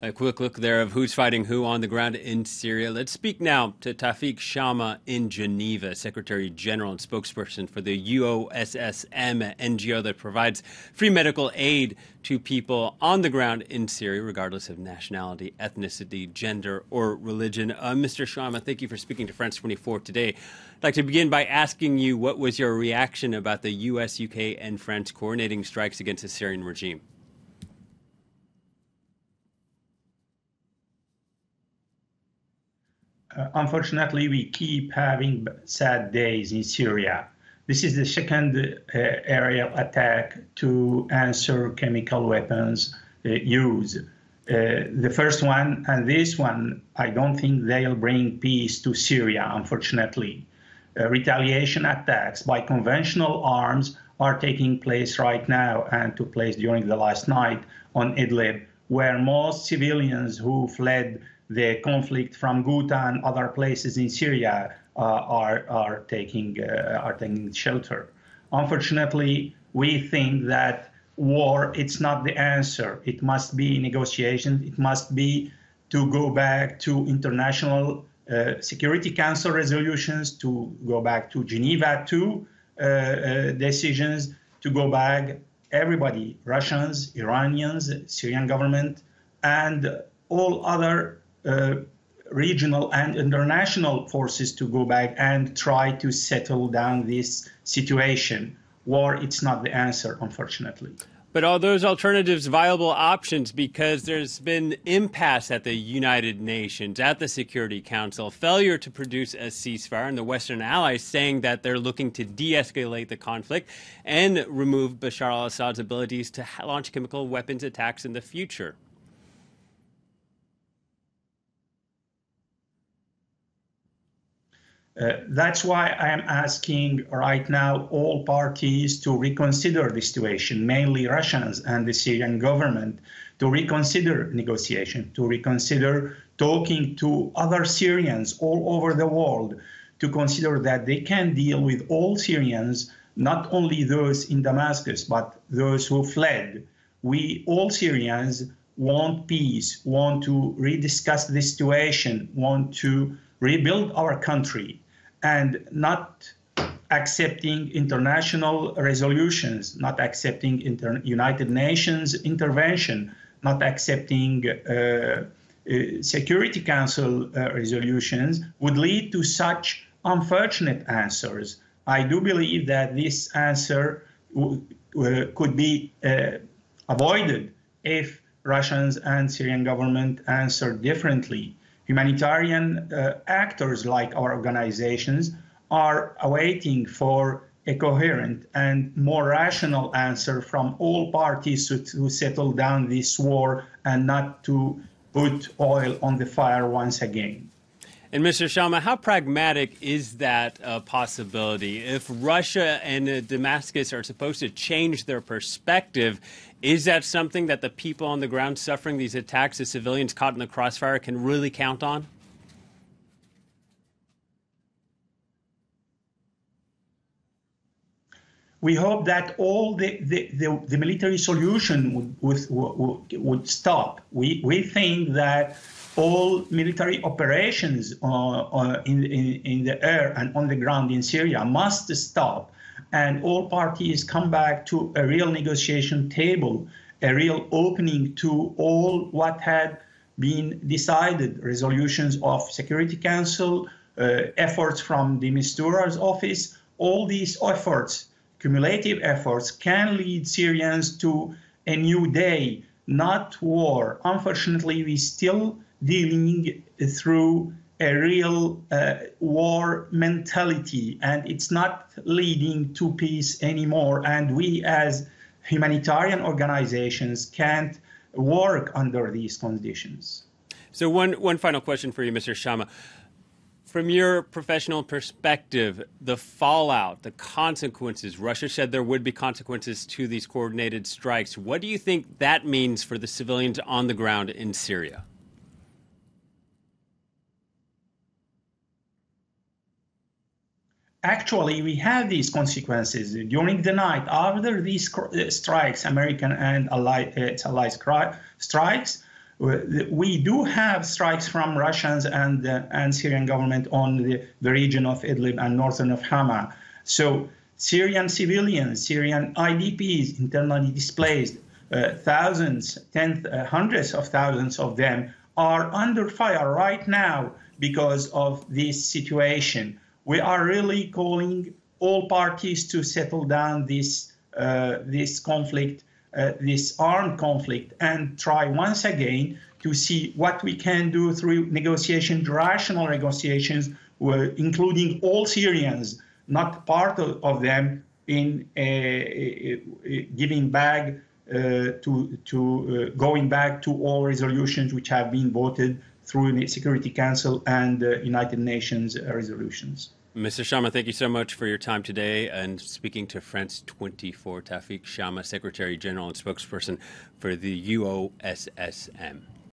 A quick look there of who's fighting who on the ground in Syria. Let's speak now to Tafik Shama in Geneva, Secretary General and spokesperson for the UOSSM NGO that provides free medical aid to people on the ground in Syria, regardless of nationality, ethnicity, gender, or religion. Mr. Shama, thank you for speaking to France 24 today. I'd like to begin by asking you, what was your reaction about the U.S., UK, and France coordinating strikes against the Syrian regime? Unfortunately, we keep having sad days in Syria. This is the second aerial attack to answer chemical weapons use. The first one and this one, I don't think they'll bring peace to Syria, unfortunately. Retaliation attacks by conventional arms are taking place right now and took place during the last night on Idlib, where most civilians who fled the conflict from Ghouta and other places in Syria are taking shelter. Unfortunately, we think that war, it's not the answer. It must be negotiation. It must be to go back to international Security Council resolutions, to go back to Geneva II decisions, to go back everybody, Russians, Iranians, Syrian government, and all other regional and international forces to go back and try to settle down this situation. War, it's not the answer, unfortunately. But are those alternatives viable options? Because there's been impasse at the United Nations, at the Security Council, failure to produce a ceasefire, and the Western allies saying that they're looking to de-escalate the conflict and remove Bashar al-Assad's abilities to launch chemical weapons attacks in the future. That's why I am asking right now all parties to reconsider the situation, mainly Russians and the Syrian government, to reconsider negotiation, to reconsider talking to other Syrians all over the world, to consider that they can deal with all Syrians, not only those in Damascus, but those who fled. We, all Syrians, want peace, want to rediscuss the situation, want to rebuild our country, and not accepting international resolutions, not accepting United Nations intervention, not accepting Security Council resolutions would lead to such unfortunate answers. I do believe that this answer could be avoided if Russians and Syrian government answered differently. Humanitarian actors like our organizations are awaiting for a coherent and more rational answer from all parties to settle down this war and not to put oil on the fire once again. And Mr. Shama, how pragmatic is that possibility? If Russia and Damascus are supposed to change their perspective, is that something that the people on the ground suffering these attacks, the civilians caught in the crossfire, can really count on? We hope that all the military solution would stop. We think that all military operations in the air and on the ground in Syria must stop, and all parties come back to a real negotiation table, a real opening to all what had been decided, resolutions of Security Council, efforts from the Mistura's office. All these efforts, cumulative efforts, can lead Syrians to a new day, not war. Unfortunately, we still dealing through a real war mentality, and it's not leading to peace anymore. And we as humanitarian organizations can't work under these conditions. So one final question for you, Mr. Shama. From your professional perspective, the fallout, the consequences, Russia said there would be consequences to these coordinated strikes. What do you think that means for the civilians on the ground in Syria? Actually, we have these consequences during the night after these strikes, American and allies strikes. We do have strikes from Russians and Syrian government on the region of Idlib and northern of Hama. So Syrian civilians, Syrian IDPs, internally displaced, thousands, hundreds of thousands of them are under fire right now because of this situation. We are really calling all parties to settle down this conflict, this armed conflict, and try once again to see what we can do through negotiations, rational negotiations, including all Syrians, not part of them, in giving back going back to all resolutions which have been voted through the Security Council and United Nations resolutions. Mr. Shama, thank you so much for your time today and speaking to France 24. Tawfiq Shama, Secretary General and spokesperson for the UOSSM.